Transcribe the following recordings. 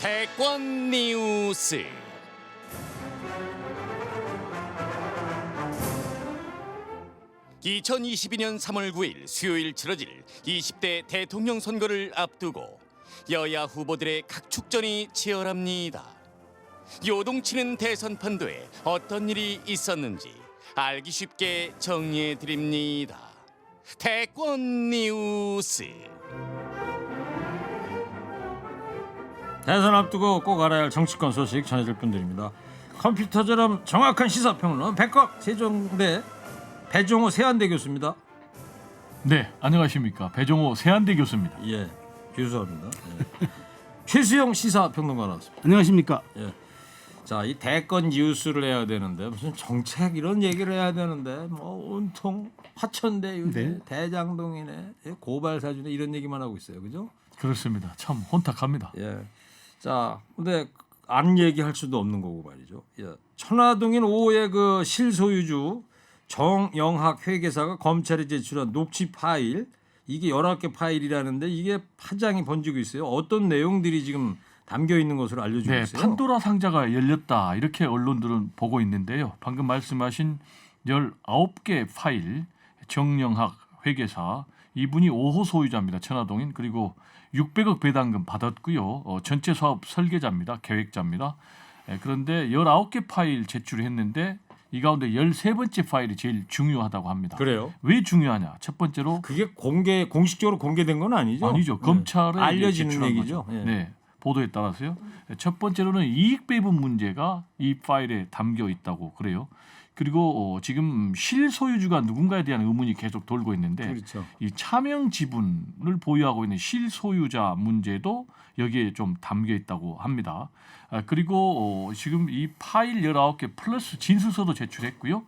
대권 뉴스. (2022년 3월 9일) 수요일 치러질 20대 대통령 선거를 앞두고 여야 후보들의 각축전이 치열합니다. 요동치는 대선 판도에 어떤 일이 있었는지 알기 쉽게 정리해 드립니다. 대권 뉴스. 대선 앞두고 꼭 알아야 할 정치권 소식 전해줄 분들입니다. 컴퓨터처럼 정확한 시사평론 백과 세종대 배종호 세한대 교수입니다. 네, 안녕하십니까. 배종호 세한대 교수입니다. 예, 교수입니다. 예. 최수영 시사평론가 나왔습니다. 안녕하십니까. 예. 자, 이 대권 뉴스를 해야 되는데 무슨 정책 이런 얘기를 해야 되는데 뭐 온통 화천대 유네, 네. 대장동이네, 고발 사주네 이런 얘기만 하고 있어요, 그죠? 그렇습니다. 참 혼탁합니다. 예. 자, 근데 안 얘기할 수도 없는 거고 말이죠. 예. 천화동인 5호의 그 실소유주 정영학 회계사가 검찰에 제출한 녹취 파일, 이게 19개 파일이라는데 이게 파장이 번지고 있어요. 어떤 내용들이 지금 담겨 있는 것으로 알려지고 네, 있어요. 판도라 상자가 열렸다 이렇게 언론들은 보고 있는데요. 방금 말씀하신 19개 파일, 정영학 회계사 이분이 5호 소유자입니다. 천화동인. 그리고 600억 배당금 받았고요. 전체 사업 설계자입니다. 계획자입니다. 그런데 19개 파일 제출했는데 이 가운데 13번째 파일이 제일 중요하다고 합니다. 그래요? 왜 중요하냐? 첫 번째로 그게 공식적으로 공개된 건 아니죠? 아니죠. 검찰에 알려지는 제출한 얘기죠. 거죠. 예. 네. 보도에 따라서요. 첫 번째로는 이익 배분 문제가 이 파일에 담겨 있다고 그래요. 그리고 지금 실소유주가 누군가에 대한 의문이 계속 돌고 있는데 그렇죠. 이 차명 지분을 보유하고 있는 실소유자 문제도 여기에 좀 담겨 있다고 합니다. 그리고 지금 이 파일 19개 플러스 진술서도 제출했고요.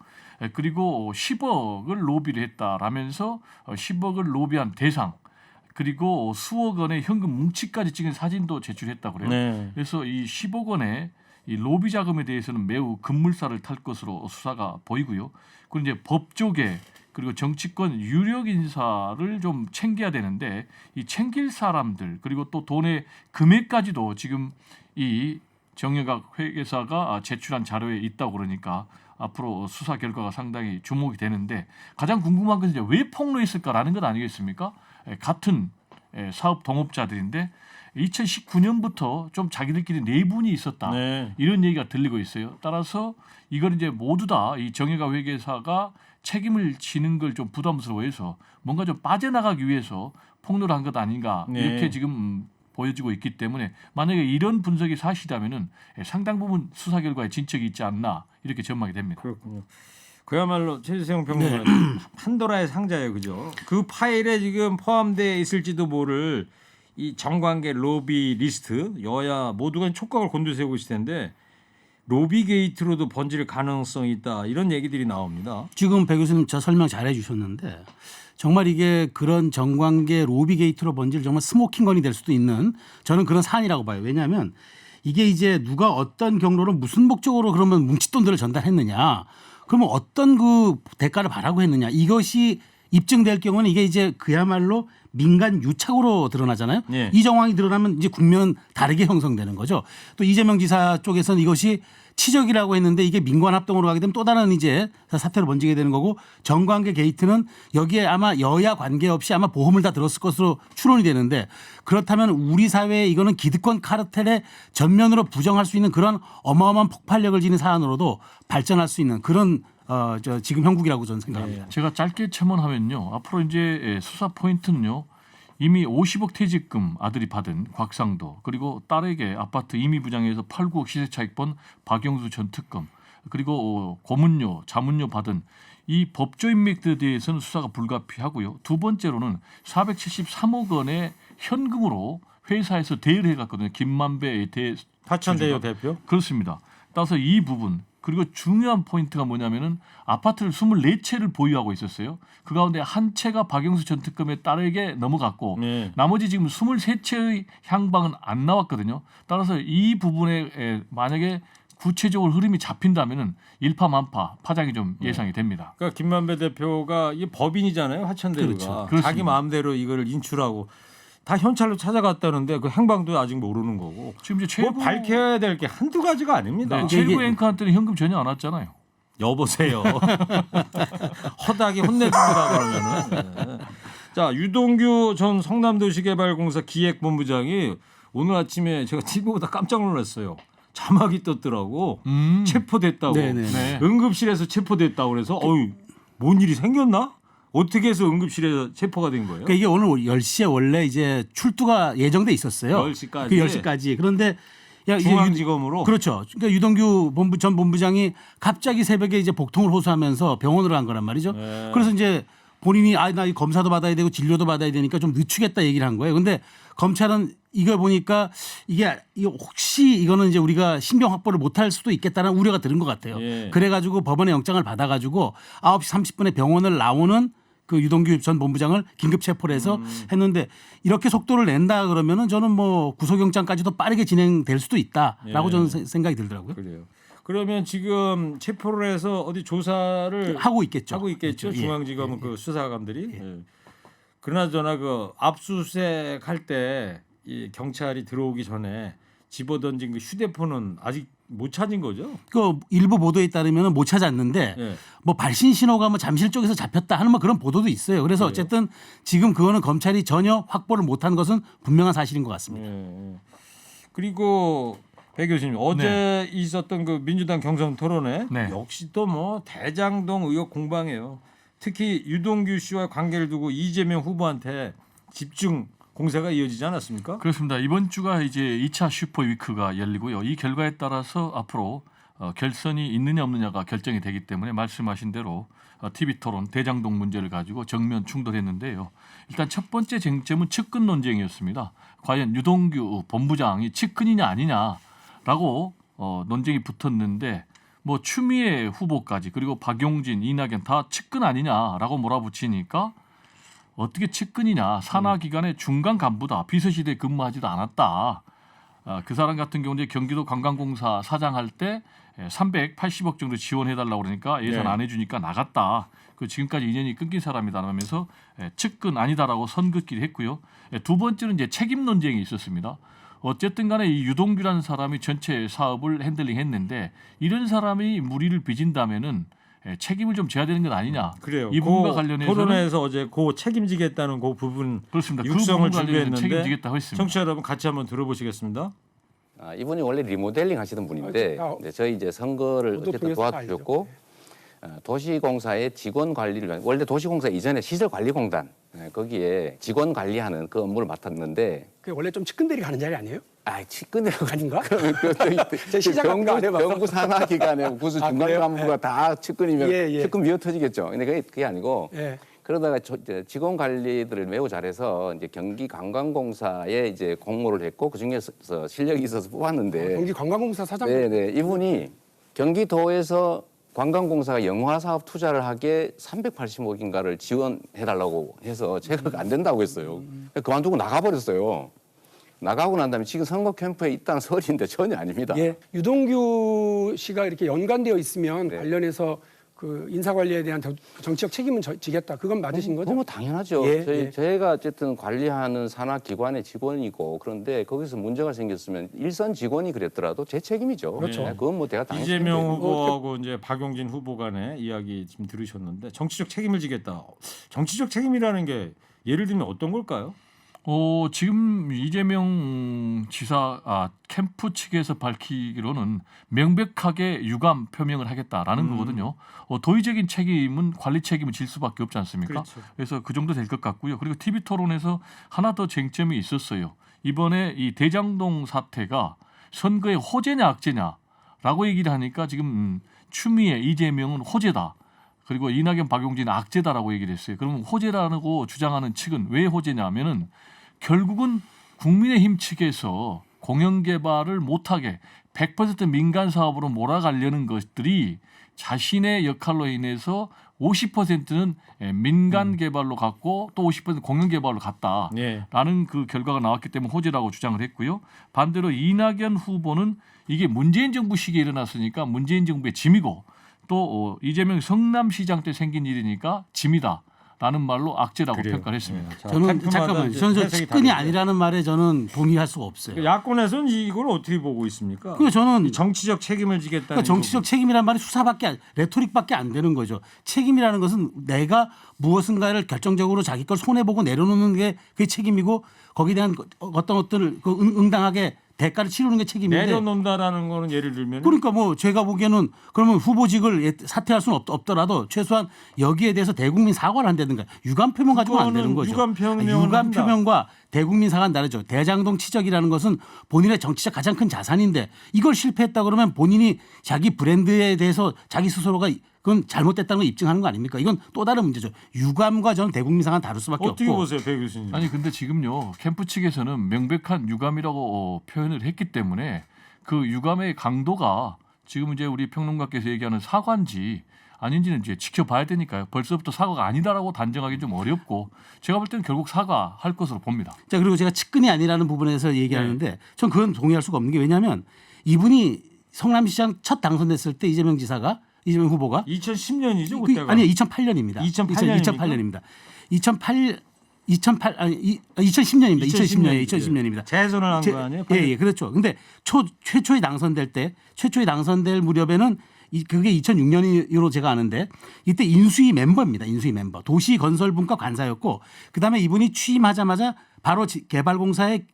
그리고 10억을 로비를 했다라면서 10억을 로비한 대상 그리고 수억 원의 현금 뭉치까지 찍은 사진도 제출했다고 그래요. 네. 그래서 이 10억 원의 이 로비 자금에 대해서는 매우 급물살을 탈 것으로 수사가 보이고요. 그리고 이제 법조계 그리고 정치권 유력 인사를 좀 챙겨야 되는데 이 챙길 사람들 그리고 또 돈의 금액까지도 지금 이 정영학 회계사가 제출한 자료에 있다고 그러니까 앞으로 수사 결과가 상당히 주목이 되는데 가장 궁금한 것은 이제 왜 폭로했을까라는 것 아니겠습니까? 같은 사업 동업자들인데 2019년부터 좀 자기들끼리 내분이 있었다. 네. 이런 얘기가 들리고 있어요. 따라서 이걸 이제 모두 다 이 정영학 회계사가 책임을 지는 걸 좀 부담스러워해서 뭔가 좀 빠져나가기 위해서 폭로를 한 것 아닌가 네. 이렇게 지금 보여지고 있기 때문에 만약에 이런 분석이 사실이라면은 상당 부분 수사 결과에 진척이 있지 않나 이렇게 전망이 됩니다. 그렇군요. 그야말로 최수영 평론가 판도라의 상자예요, 그죠? 그 파일에 지금 포함되어 있을지도 모를 이 정관계 로비 리스트 여야 모두가 촉각을 곤두세우고 있을 텐데 로비 게이트로도 번질 가능성이 있다 이런 얘기들이 나옵니다. 지금 배 교수님 저 설명 잘 해주셨는데 정말 이게 그런 정관계 로비 게이트로 번질 정말 스모킹건이 될 수도 있는 저는 그런 사안이라고 봐요. 왜냐하면 이게 이제 누가 어떤 경로로 무슨 목적으로 그러면 뭉칫돈들을 전달했느냐 그러면 어떤 그 대가를 바라고 했느냐 이것이 입증될 경우는 이게 이제 그야말로 민간 유착으로 드러나잖아요. 예. 이 정황이 드러나면 이제 국면은 다르게 형성되는 거죠. 또 이재명 지사 쪽에서는 이것이 치적이라고 했는데 이게 민관 합동으로 가게 되면 또 다른 이제 사태로 번지게 되는 거고 정관계 게이트는 여기에 아마 여야 관계없이 아마 보험을 다 들었을 것으로 추론이 되는데 그렇다면 우리 사회에 이거는 기득권 카르텔의 전면으로 부정할 수 있는 그런 어마어마한 폭발력을 지닌 사안으로도 발전할 수 있는 그런 지금 형국이라고 저는 생각합니다. 제가 짧게 첨언하면요. 앞으로 이제 수사 포인트는요. 이미 50억 퇴직금 아들이 받은 곽상도 그리고 딸에게 아파트 임의 부장에서 8, 9억 시세 차익 본 박영수 전 특검 그리고 고문료, 자문료 받은 이 법조 인맥들에 대해서는 수사가 불가피하고요. 두 번째로는 473억 원의 현금으로 회사에서 대여를 해갔거든요. 김만배 화천대유 대표. 그렇습니다. 따라서 이 부분 그리고 중요한 포인트가 뭐냐면은 아파트를 24채를 보유하고 있었어요. 그 가운데 한 채가 박영수 전 특검의 딸에게 넘어갔고 네. 나머지 지금 23채의 향방은 안 나왔거든요. 따라서 이 부분에 만약에 구체적으로 흐름이 잡힌다면은 일파만파 파장이 좀 예상이 됩니다. 그러니까 김만배 대표가 이게 법인이잖아요, 화천대유가. 그렇죠. 그렇습니다. 자기 마음대로 이걸 인출하고 다 현찰로 찾아갔다는데 그 행방도 아직 모르는 거고. 지금 이제 뭐 최고 밝혀야 될 게 한두 가지가 아닙니다. 네, 최고 앵커한테는 현금 전혀 안 왔잖아요. 여보세요. 허다하게 혼내준다 그러면은. 네. 자, 유동규 전 성남도시개발공사 기획본부장이 오늘 아침에 제가 TV 보다 깜짝 놀랐어요. 자막이 떴더라고. 체포됐다고. 네네. 네. 응급실에서 체포됐다고 그래서 어이 뭔 일이 생겼나? 어떻게 해서 응급실에서 체포가 된 거예요? 그러니까 이게 오늘 10시에 원래 이제 출두가 예정돼 있었어요. 10시까지. 그 10시까지. 그런데 야, 이제 중앙지검으로. 그렇죠. 그러니까 유동규 전 본부장이 갑자기 새벽에 이제 복통을 호소하면서 병원으로 간 거란 말이죠. 네. 그래서 이제 본인이 나 이 검사도 받아야 되고 진료도 받아야 되니까 좀 늦추겠다 얘기를 한 거예요. 근데 검찰은 이걸 보니까 이게 혹시 이거는 이제 우리가 신병 확보를 못할 수도 있겠다는 우려가 드는 것 같아요. 예. 그래가지고 법원에 영장을 받아가지고 9시 30분에 병원을 나오는 그 유동규 전 본부장을 긴급 체포를 해서 했는데 이렇게 속도를 낸다 그러면은 저는 뭐 구속영장까지도 빠르게 진행될 수도 있다라고 예. 저는 생각이 들더라고요. 그래요. 그러면 지금 체포를 해서 어디 조사를 하고 있겠죠. 하고 있겠죠. 그렇죠. 예. 중앙지검 그 수사관들이. 예. 그나저나 그 압수수색 할 때 이 경찰이 들어오기 전에 집어던진 그 휴대폰은 아직 못 찾은 거죠? 그 일부 보도에 따르면 못 찾았는데 예. 뭐 발신 신호가 뭐 잠실 쪽에서 잡혔다 하는 뭐 그런 보도도 있어요. 그래서 그래요? 어쨌든 지금 그거는 검찰이 전혀 확보를 못한 것은 분명한 사실인 것 같습니다. 예. 그리고 배 교수님 어제 있었던 그 민주당 경선 토론회 네. 역시 또 뭐 대장동 의혹 공방이에요. 특히 유동규 씨와 관계를 두고 이재명 후보한테 집중 공세가 이어지지 않았습니까? 그렇습니다. 이번 주가 이제 2차 슈퍼 위크가 열리고요. 이 결과에 따라서 앞으로 결선이 있느냐 없느냐가 결정이 되기 때문에 말씀하신 대로 TV 토론 대장동 문제를 가지고 정면 충돌했는데요. 일단 첫 번째 쟁점은 측근 논쟁이었습니다. 과연 유동규 본부장이 측근이냐 아니냐라고 논쟁이 붙었는데 뭐 추미애 후보까지 그리고 박용진, 이낙연 다 측근 아니냐라고 몰아붙이니까 어떻게 측근이냐 산하기관의 중간 간부다 비서실에 근무하지도 않았다. 그 사람 같은 경우는 경기도 관광공사 사장할 때 380억 정도 지원해달라고 그러니까 예산 네. 안 해주니까 나갔다. 그 지금까지 인연이 끊긴 사람이다 하면서 측근 아니다라고 선긋기를 했고요. 두 번째는 이제 책임 논쟁이 있었습니다. 어쨌든 간에 이 유동규라는 사람이 전체 사업을 핸들링했는데 이런 사람이 무리를 빚은다면은 책임을 좀 져야 되는 건 아니냐. 그래요. 이 부분과 그 관련해서는 토론회에서 어제 그 책임지겠다는 그 부분 그렇습니다. 그 육성을 부분 관련해서 준비했는데 책임지겠다고 했습니다. 청취자 여러분 같이 한번 들어보시겠습니다. 이분이 원래 리모델링 하시던 분인데 저희 이제 선거를 어쨌든 도와주셨고 도시공사의 직원 관리를 원래 도시공사 이전에 시설관리공단 거기에 직원 관리하는 그 업무를 맡았는데 그 원래 좀 측근들이 가는 자리 아니에요? 측근이라고 아닌가? 그러면 제 시장 안 해봐서. 병구 산하기관에 무슨 아, 중간 그래요? 간부가 다 측근이면 예. 측근 미어 터지겠죠. 근데 그게 아니고 예. 그러다가 이제 직원 관리들을 매우 잘해서 이제 경기관광공사에 이제 공모를 했고 그 중에서 실력이 있어서 뽑았는데 경기관광공사 사장. 네네 이분이 경기도에서 관광공사가 영화 사업 투자를 하게 380억인가를 지원해달라고 해서 제가 안 된다고 했어요. 그만두고 나가버렸어요. 나가고 난 다음에 지금 선거 캠프에 있다는 설인데 전혀 아닙니다. 예. 유동규 씨가 이렇게 연관되어 있으면 네. 관련해서 그 인사 관리에 대한 정치적 책임은 지겠다. 그건 맞으신 거죠? 너무 당연하죠. 예. 저희가 어쨌든 관리하는 산하기관의 직원이고 그런데 거기서 문제가 생겼으면 일선 직원이 그랬더라도 제 책임이죠. 그렇죠. 그건 뭐 제가 당연히 이재명 책임져야 되고. 후보하고 이제 박용진 후보 간의 이야기 지금 들으셨는데 정치적 책임을 지겠다. 정치적 책임이라는 게 예를 들면 어떤 걸까요? 지금 이재명 지사 캠프 측에서 밝히기로는 명백하게 유감 표명을 하겠다라는 거거든요. 도의적인 책임은 관리 책임을 질 수밖에 없지 않습니까? 그렇죠. 그래서 그 정도 될 것 같고요. 그리고 TV 토론에서 하나 더 쟁점이 있었어요. 이번에 이 대장동 사태가 선거의 호재냐 악재냐라고 얘기를 하니까 지금 추미애 이재명은 호재다. 그리고 이낙연 박용진은 악재다라고 얘기를 했어요. 그러면 호재라고 주장하는 측은 왜 호재냐면은 결국은 국민의힘 측에서 공영개발을 못하게 100% 민간 사업으로 몰아가려는 것들이 자신의 역할로 인해서 50%는 민간 개발로 갔고 또 50% 공영 개발로 갔다라는 그 결과가 나왔기 때문에 호재라고 주장을 했고요. 반대로 이낙연 후보는 이게 문재인 정부 시기에 일어났으니까 문재인 정부의 짐이고 또 이재명 성남시장 때 생긴 일이니까 짐이다. 라는 말로 악재라고 그래요. 평가를 했습니다. 자, 저는 캠프마다 잠깐만요. 이제 저는 저 해석이 측근이 다르죠. 아니라는 말에 저는 동의할 수가 없어요. 야권에서는 이걸 어떻게 보고 있습니까? 그 저는 이 정치적 책임을 지겠다는 그러니까 정치적 책임이란 말이 레토릭밖에 안 되는 거죠. 책임이라는 것은 내가 무엇인가를 결정적으로 자기 걸 손해 보고 내려놓는 게 그게 책임이고 거기에 대한 어떤 응당하게 대가를 치르는 게 책임인데. 내려놓는다라는 거는 예를 들면 그러니까 뭐 제가 보기에는 그러면 후보직을 사퇴할 수는 없더라도 최소한 여기에 대해서 대국민 사과를 한다든가 유감 표명 가지고는 안 되는 거죠. 유감 표명을 유감 한다. 표명과 대국민 사과는 다르죠. 대장동 치적이라는 것은 본인의 정치적 가장 큰 자산인데 이걸 실패했다 그러면 본인이 자기 브랜드에 대해서 자기 스스로가 그건 잘못됐다는 걸 입증하는 거 아닙니까? 이건 또 다른 문제죠. 유감과 저는 대국민 사과는 다를 수밖에 어떻게 없고. 보세요, 배 교수님? 아니 근데 지금요 캠프 측에서는 명백한 유감이라고 표현을 했기 때문에 그 유감의 강도가 지금 이제 우리 평론가께서 얘기하는 사과인지 아닌지는 이제 지켜봐야 되니까요. 벌써부터 사과가 아니다라고 단정하기 좀 어렵고 제가 볼 때는 결국 사과할 것으로 봅니다. 자 그리고 제가 측근이 아니라는 부분에서 얘기하는데 전 그건 동의할 수가 없는 게 왜냐하면 이분이 성남시장 첫 당선됐을 때 이재명 후보가 2010년이죠, 그때가. 아니요 2008년입니다. 2008년입니까? 2010년입니다. 2010년입니다. 재선을 한 거 아니에요? 예, 그렇죠. 근데 최초에 당선될 무렵에는 그게 2006년으로 제가 아는데 이때 인수위 멤버입니다. 인수위 멤버. 도시건설분과 관사였고 그다음에 이분이 취임하자마자 바로 개발공사의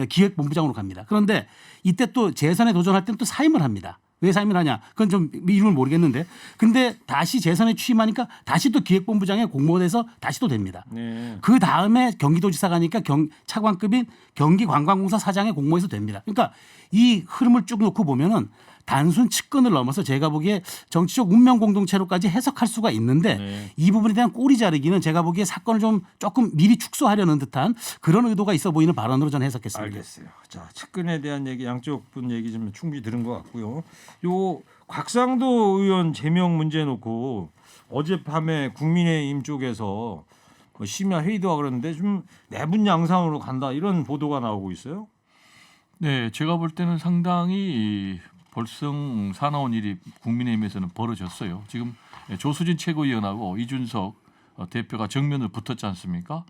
기획본부장으로 갑니다. 그런데 이때 또 재선에 도전할 때는 또 사임을 합니다. 왜 사임을 하냐? 그건 좀 이름을 모르겠는데. 근데 다시 재선에 취임하니까 다시 또 기획본부장에 공모돼서 다시 또 됩니다. 네. 그 다음에 경기도지사 가니까 차관급인 경기관광공사 사장에 공모해서 됩니다. 그러니까 이 흐름을 쭉 놓고 보면은 단순 측근을 넘어서 제가 보기에 정치적 운명 공동체로까지 해석할 수가 있는데 네. 이 부분에 대한 꼬리 자르기는 제가 보기에 사건을 좀 조금 미리 축소하려는 듯한 그런 의도가 있어 보이는 발언으로 저는 해석했습니다. 알겠어요. 자, 측근에 대한 얘기 양쪽 분 얘기 좀 충분히 들은 것 같고요. 요 곽상도 의원 제명 문제 놓고 어젯밤에 국민의힘 쪽에서 뭐 심야 회의도 하고 그러는데 좀 내분 양상으로 간다 이런 보도가 나오고 있어요. 네, 제가 볼 때는 상당히 벌써 사나운 일이 국민의힘에서는 벌어졌어요. 지금 조수진 최고위원하고 이준석 대표가 정면을 붙었지 않습니까?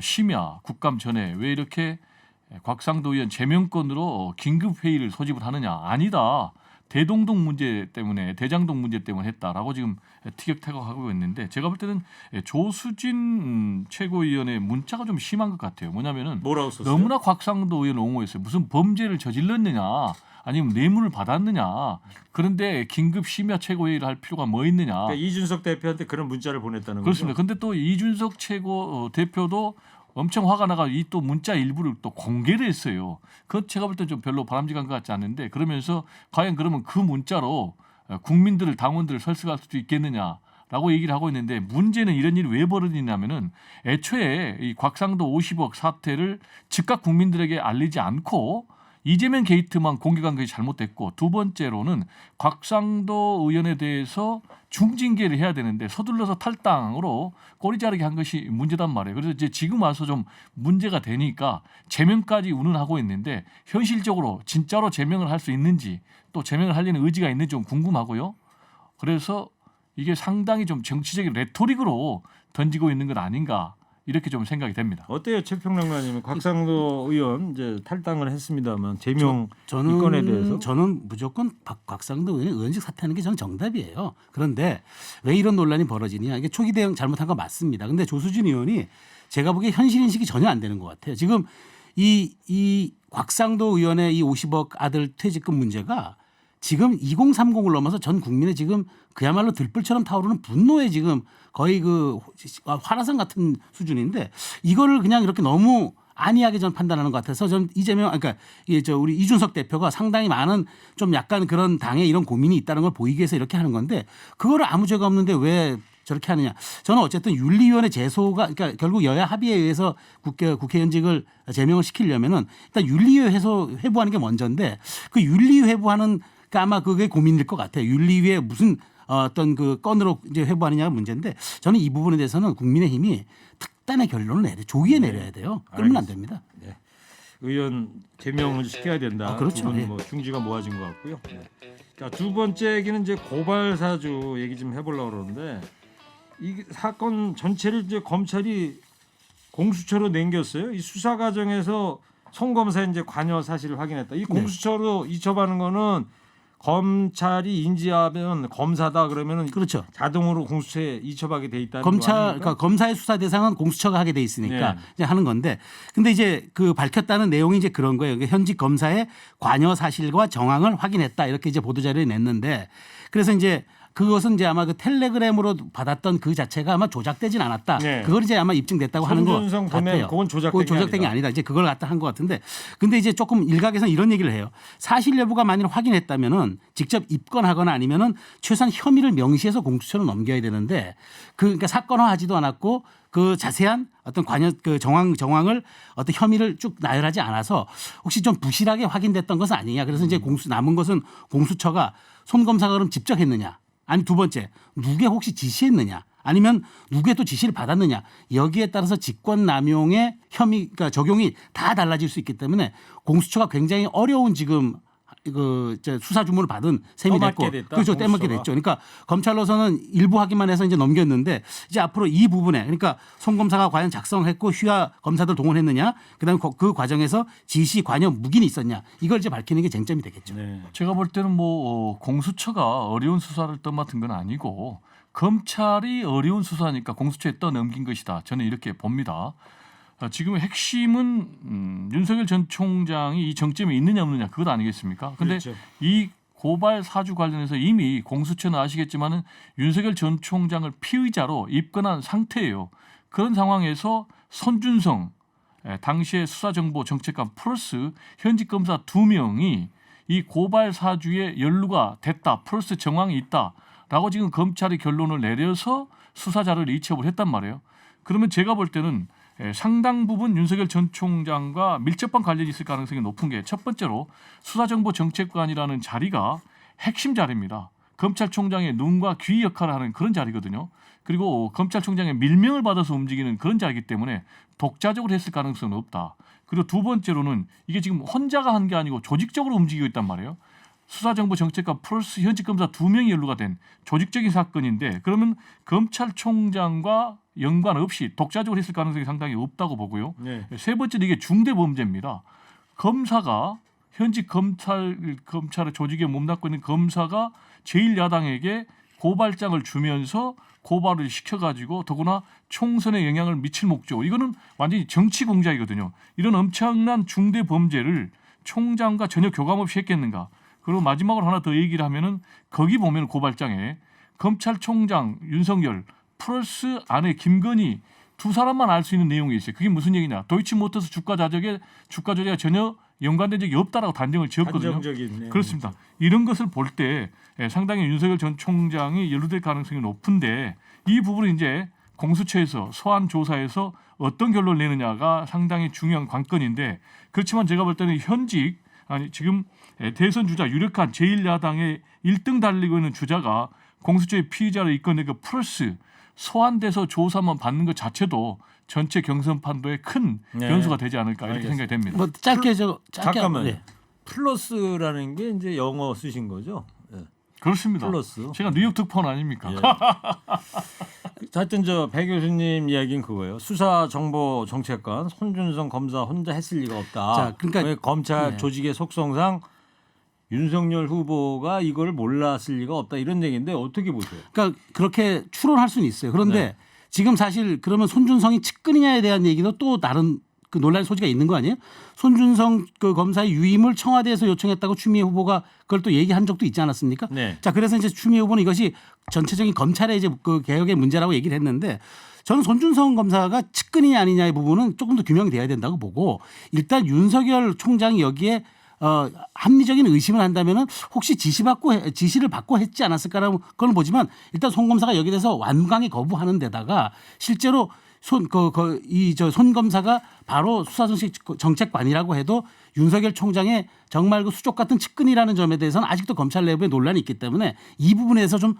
심야 국감 전에 왜 이렇게 곽상도 의원 제명권으로 긴급 회의를 소집을 하느냐? 아니다. 대동동 문제 때문에 대장동 문제 때문에 했다라고 지금 티격태격하고 있는데 제가 볼 때는 조수진 최고위원의 문자가 좀 심한 것 같아요. 뭐냐면은 뭐라고 썼어요? 너무나 곽상도 의원을 옹호했어요. 무슨 범죄를 저질렀느냐 아니면 뇌물을 받았느냐 그런데 긴급 심야 최고회의를 할 필요가 뭐 있느냐. 그러니까 이준석 대표한테 그런 문자를 보냈다는 그렇습니다. 거죠. 근데 또 이준석 최고 대표도 엄청 화가 나가 이 또 문자 일부를 또 공개를 했어요. 그건 제가 볼 때 좀 별로 바람직한 것 같지 않은데 그러면서 과연 그러면 그 문자로 국민들을 당원들을 설득할 수도 있겠느냐라고 얘기를 하고 있는데 문제는 이런 일이 왜 벌어지냐면은 애초에 이 곽상도 50억 사태를 즉각 국민들에게 알리지 않고 이재명 게이트만 공개한 것이 잘못됐고 두 번째로는 곽상도 의원에 대해서 중징계를 해야 되는데 서둘러서 탈당으로 꼬리 자르기 한 것이 문제단 말이에요. 그래서 이제 지금 와서 좀 문제가 되니까 제명까지 운운하고 있는데 현실적으로 진짜로 제명을 할 수 있는지 또 제명을 하려는 의지가 있는지 좀 궁금하고요. 그래서 이게 상당히 좀 정치적인 레토릭으로 던지고 있는 것 아닌가 이렇게 좀 생각이 됩니다. 어때요, 최평론가님은 곽상도 의원 이제 탈당을 했습니다만 제명 이 건에 대해서 저는 무조건 곽상도 의원이 의원직 사퇴하는 게 저는 정답이에요. 그런데 왜 이런 논란이 벌어지냐? 이게 초기 대응 잘못한 거 맞습니다. 근데 조수진 의원이 제가 보기에 현실 인식이 전혀 안 되는 것 같아요. 지금 이 곽상도 의원의 이 50억 아들 퇴직금 문제가 지금 2030을 넘어서 전 국민의 지금 그야말로 들불처럼 타오르는 분노에 지금 거의 그 화라산 같은 수준인데 이거를 그냥 이렇게 너무 안이하게 전 판단하는 것 같아서 전 이재명 그러니까 우리 이준석 대표가 상당히 많은 좀 약간 그런 당에 이런 고민이 있다는 걸 보이기 위해서 이렇게 하는 건데 그거를 아무 죄가 없는데 왜 저렇게 하느냐. 저는 어쨌든 윤리위원회 제소가 그러니까 결국 여야 합의에 의해서 국회의원직을 제명을 시키려면은 일단 윤리위 회부하는 게 먼저인데 그 윤리위 회부하는 그러니까 아마 그게 고민일 것 같아요. 윤리위에 무슨 어떤 그 건으로 이제 회부하느냐가 문제인데 저는 이 부분에 대해서는 국민의힘이 특단의 결론을 내야 돼. 조기에 내려야 돼요. 그러면 안 됩니다. 네. 의원 제명을 시켜야 된다. 그렇죠. 두 분 예. 뭐 중지가 모아진 것 같고요. 네. 자, 두 번째 얘기는 이제 고발 사주 얘기 좀 해보려고 그러는데 이 사건 전체를 이제 검찰이 공수처로 넘겼어요. 이 수사 과정에서 송 검사의 이제 관여 사실을 확인했다. 이 공수처로 이첩하는 거는 검찰이 인지하면 검사다 그러면은 그렇죠. 자동으로 공수처에 이첩하게 돼 있다는 검찰, 거 아닙니까? 그러니까 검사의 수사 대상은 공수처가 하게 돼 있으니까 네. 이제 하는 건데, 근데 이제 그 밝혔다는 내용이 이제 그런 거예요. 그러니까 현직 검사의 관여 사실과 정황을 확인했다 이렇게 이제 보도 자료에 냈는데, 그래서 이제 그것은 이제 아마 그 텔레그램으로 받았던 그 자체가 아마 조작되진 않았다. 네. 그걸 이제 아마 입증됐다고 하는 거 손준성 보낸 같아요. 그건 조작된 그건 게 조작된 게 아니다. 아니다. 이제 그걸 갖다 한 것 같은데, 근데 이제 조금 일각에서는 이런 얘기를 해요. 사실 여부가 만일 확인했다면은 직접 입건하거나 아니면은 최소한 혐의를 명시해서 공수처로 넘겨야 되는데, 그러니까 사건화하지도 않았고 그 자세한 어떤 관여 그 정황을 어떤 혐의를 쭉 나열하지 않아서 혹시 좀 부실하게 확인됐던 것은 아니냐. 그래서 이제 남은 것은 공수처가 손 검사가 그럼 직접 했느냐. 아니 두 번째 누구에 혹시 지시했느냐 아니면 누구에 또 지시를 받았느냐 여기에 따라서 직권남용의 혐의 그러니까 적용이 다 달라질 수 있기 때문에 공수처가 굉장히 어려운 지금 그 수사 주문을 받은 셈이 됐고 떠맡게 됐다, 그렇죠 떼먹게 공수처가. 됐죠. 그러니까 검찰로서는 일부 확인만 해서 이제 넘겼는데 이제 앞으로 이 부분에 그러니까 송 검사가 과연 작성했고 휘하 검사들 동원했느냐 그다음에 그 과정에서 지시 관여 묵인이 있었냐 이걸 이제 밝히는 게 쟁점이 되겠죠. 네. 제가 볼 때는 뭐 공수처가 어려운 수사를 떠맡은 건 아니고 검찰이 어려운 수사니까 공수처에 떠넘긴 것이다. 저는 이렇게 봅니다. 지금의 핵심은 윤석열 전 총장이 이 정점에 있느냐 없느냐 그것 아니겠습니까? 그런데 그렇죠. 이 고발 사주 관련해서 이미 공수처는 아시겠지만은 윤석열 전 총장을 피의자로 입건한 상태예요. 그런 상황에서 손준성 당시의 수사정보정책관 플러스 현직 검사 2명이 이 고발 사주에 연루가 됐다 플러스 정황이 있다라고 지금 검찰이 결론을 내려서 수사 자료를 이첩을 했단 말이에요. 그러면 제가 볼 때는 상당 부분 윤석열 전 총장과 밀접한 관련이 있을 가능성이 높은 게 첫 번째로 수사정보정책관이라는 자리가 핵심 자리입니다. 검찰총장의 눈과 귀 역할을 하는 그런 자리거든요. 그리고 검찰총장의 밀명을 받아서 움직이는 그런 자리이기 때문에 독자적으로 했을 가능성은 없다. 그리고 두 번째로는 이게 지금 혼자가 한 게 아니고 조직적으로 움직이고 있단 말이에요. 수사정보정책관 플러스 현직 검사 2명이 연루가 된 조직적인 사건인데 그러면 검찰총장과 연관 없이 독자적으로 했을 가능성이 상당히 없다고 보고요. 네. 세 번째는 이게 중대범죄입니다. 검사가 현직 검찰의 조직에 몸담고 있는 검사가 제1야당에게 고발장을 주면서 고발을 시켜가지고 더구나 총선에 영향을 미칠 목적 이거는 완전히 정치 공작이거든요. 이런 엄청난 중대범죄를 총장과 전혀 교감 없이 했겠는가. 그리고 마지막으로 하나 더 얘기를 하면은 거기 보면 고발장에 검찰총장 윤석열 플러스 아내 김건희 두 사람만 알 수 있는 내용이 있어요. 그게 무슨 얘기냐? 도이치모터스 주가 조작에 전혀 연관된 적이 없다라고 단정을 지었거든요. 한정적인 그렇습니다. 이런 것을 볼 때 상당히 윤석열 전 총장이 연루될 가능성이 높은데 이 부분은 이제 공수처에서 소환 조사에서 어떤 결론을 내느냐가 상당히 중요한 관건인데 그렇지만 제가 볼 때는 지금 대선 주자 유력한 제1야당의 1등 달리고 있는 주자가 공수처의 피의자를 이끌어내고 플러스 소환돼서 조사만 받는 것 자체도 전체 경선 판도에 큰 네. 변수가 되지 않을까 이렇게 알겠습니다. 생각이 됩니다. 뭐 짧게 잠깐만요. 네. 플러스라는 게 이제 영어 쓰신 거죠? 네. 그렇습니다. 플러스. 제가 뉴욕 특파원 아닙니까? 예. 하여튼 배 교수님 이야기는 그거예요. 수사정보정책관 손준성 검사 혼자 했을 리가 없다. 자, 그러니까 왜 검찰 네. 조직의 속성상 윤석열 후보가 이걸 몰랐을 리가 없다 이런 얘기인데 어떻게 보세요? 그러니까 그렇게 추론할 수는 있어요. 그런데 네. 지금 사실 그러면 손준성이 측근이냐에 대한 얘기도 또 다른 그 논란의 소지가 있는 거 아니에요? 손준성 그 검사의 유임을 청와대에서 요청했다고 추미애 후보가 그걸 또 얘기한 적도 있지 않았습니까? 네. 자, 그래서 이제 추미애 후보는 이것이 전체적인 검찰의 이제 그 개혁의 문제라고 얘기를 했는데 저는 손준성 검사가 측근이냐 아니냐의 부분은 조금 더 규명이 돼야 된다고 보고 일단 윤석열 총장이 여기에 합리적인 의심을 한다면은 혹시 지시를 받고 했지 않았을까라는 걸 보지만 일단 손 검사가 여기에 대해서 완강히 거부하는 데다가 실제로 손 검사가 바로 수사정책관이라고 해도 윤석열 총장의 정말 그 수족 같은 측근이라는 점에 대해서는 아직도 검찰 내부에 논란이 있기 때문에 이 부분에서 좀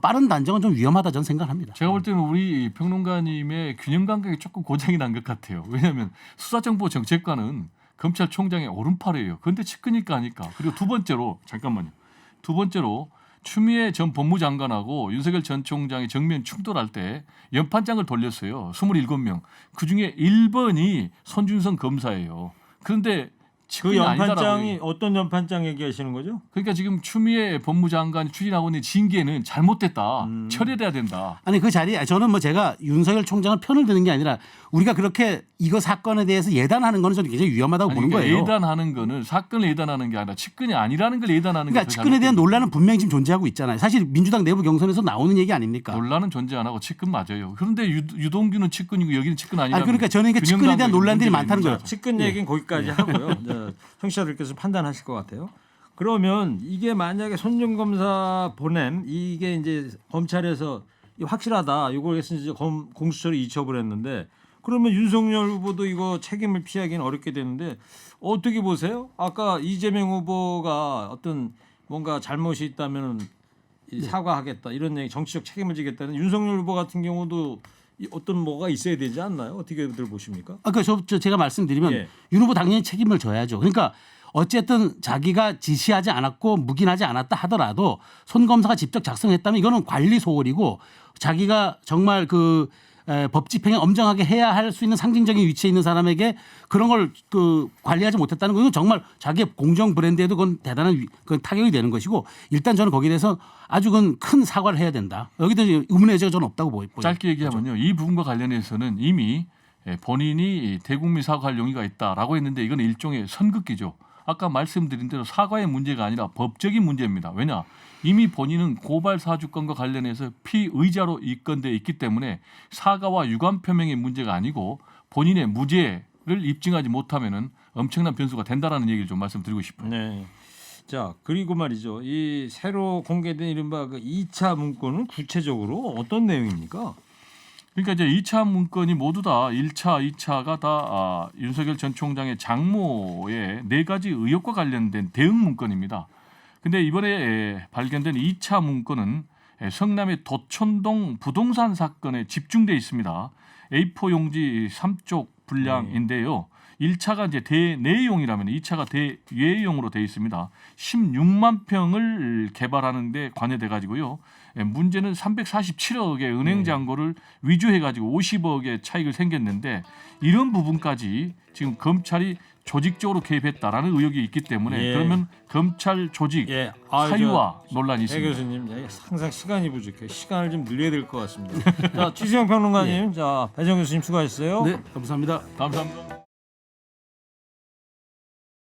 빠른 단정은 좀 위험하다 저는 생각합니다. 제가 볼 때는 우리 평론가님의 균형 감각이 조금 고장이 난 것 같아요. 왜냐하면 수사정보정책관은 검찰총장의 오른팔이에요. 그런데 측근일까 아닐까. 그리고 두 번째로 추미애 전 법무장관하고 윤석열 전 총장이 정면 충돌할 때 연판장을 돌렸어요. 27명. 그중에 1번이 손준성 검사예요. 그런데 그 측근이 아니다라고. 연판장이 어떤 연판장 얘기하시는 거죠? 그러니까 지금 추미애 법무장관이 추진하고 있는 징계는 잘못됐다. 철회돼야 된다. 아니 그 자리에 저는 뭐 제가 윤석열 총장은 편을 드는 게 아니라 우리가 그렇게 이거 사건에 대해서 예단하는 거는 저는 굉장히 위험하다고 아니, 보는 그러니까 거예요. 예단하는 거는 사건을 예단하는 게 아니라 측근이 아니라는 걸 예단하는 그러니까 게 측근에 대한 논란은 분명히 지금 존재하고 있잖아요. 사실 민주당 내부 경선에서 나오는 얘기 아닙니까? 논란은 존재 안 하고 측근 맞아요. 그런데 유동규는 측근이고 여기는 측근 아니라. 아니 그러니까 저는 이게 측근에 대한 논란들이 많다는 거예요. 측근 얘기는 거기까지 하고요. 이제 청취자들께서 판단하실 것 같아요. 그러면 이게 만약에 손준 검사 보냄 이게 이제 검찰에서 확실하다. 이걸 해서 이제 공수처로 이첩을 했는데 그러면 윤석열 후보도 이거 책임을 피하기는 어렵게 되는데 어떻게 보세요? 아까 이재명 후보가 어떤 뭔가 잘못이 있다면 사과하겠다 이런 얘기, 정치적 책임을 지겠다는 윤석열 후보 같은 경우도 어떤 뭐가 있어야 되지 않나요? 어떻게들 보십니까? 아까 제가 말씀드리면 예. 윤 후보 당연히 책임을 져야죠. 그러니까 어쨌든 자기가 지시하지 않았고 묵인하지 않았다 하더라도 손 검사가 직접 작성했다면 이거는 관리 소홀이고 자기가 정말 그 법 집행에 엄정하게 해야 할 수 있는 상징적인 위치에 있는 사람에게 그런 걸 그 관리하지 못했다는 건 정말 자기의 공정 브랜드에도 그건 대단한 그 타격이 되는 것이고 일단 저는 거기에 대해서 아주 큰 사과를 해야 된다. 여기도 의문의 여지가 저는 없다고 보여요. 짧게 얘기하면요. 이 부분과 관련해서는 이미 본인이 대국민 사과할 용의가 있다라고 했는데 이건 일종의 선긋기죠. 아까 말씀드린 대로 사과의 문제가 아니라 법적인 문제입니다. 왜냐? 이미 본인은 고발 사주권과 관련해서 피의자로 입건돼 있기 때문에 사과와 유감 표명의 문제가 아니고 본인의 무죄를 입증하지 못하면은 엄청난 변수가 된다라는 얘기를 좀 말씀드리고 싶어요. 네. 자 그리고 말이죠. 이 새로 공개된 이른바 그 2차 문건은 구체적으로 어떤 내용입니까? 그러니까 이제 2차 문건이 모두 다 1차, 2차가 다 윤석열 전 총장의 장모의 4가지 의혹과 관련된 대응 문건입니다. 근데 이번에 발견된 2차 문건은 성남의 도촌동 부동산 사건에 집중돼 있습니다. A4 용지 3쪽 분량인데요. 1차가 이제 대내용이라면 2차가 대외용으로 되어 있습니다. 16만 평을 개발하는 데 관여돼 가지고요. 문제는 347억의 은행 잔고를 위조해 가지고 50억의 차익을 생겼는데 이런 부분까지 지금 검찰이 조직적으로 개입했다라는 의혹이 있기 때문에 예. 그러면 검찰 조직 예. 사유와 논란이 해 있습니다. 교수님 항상 시간이 부족해. 시간을 좀 늘려야 될 것 같습니다. 자 최수영 평론가님, 자 배정 교수님 수고하셨어요. 네, 감사합니다. 감사합니다.